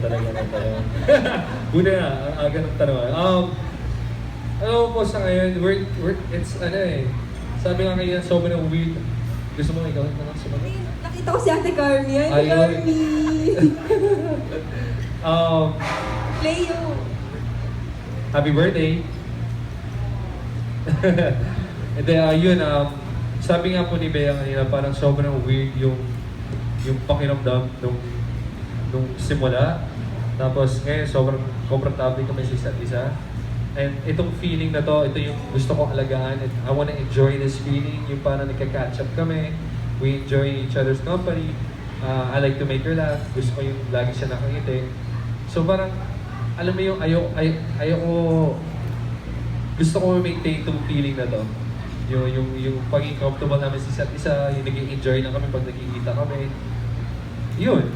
talaga ng tanong. Una na, ang aga ng tanong. Alam mo po sa ngayon, it's ano eh, sabi nga ngayon, sobrang weird. Gusto mo ikaw na sumagot? Nakita ko si Ate Carmi. Ay, Ayun. Carmi! Um, Leo! Happy birthday! And then, yun, sabi nga po ni Bea kanina, parang sobrang weird yung pakiramdam nung simula. Tapos ngayon, sobrang komportable kami sa isa't isa. And itong feeling na to, ito yung gusto kong alagaan. And I wanna enjoy this feeling, yung parang nagka-catch up kami. We enjoy each other's company. I like to make her laugh. Gusto ko yung lagi siya nakangiti. So parang, alam mo yung ayoko, gusto ko maintain itong feeling na to. Yung pagiging comfortable namin sa isa't isa, yung nag-enjoy lang kami pag nagkikita kami. Yun.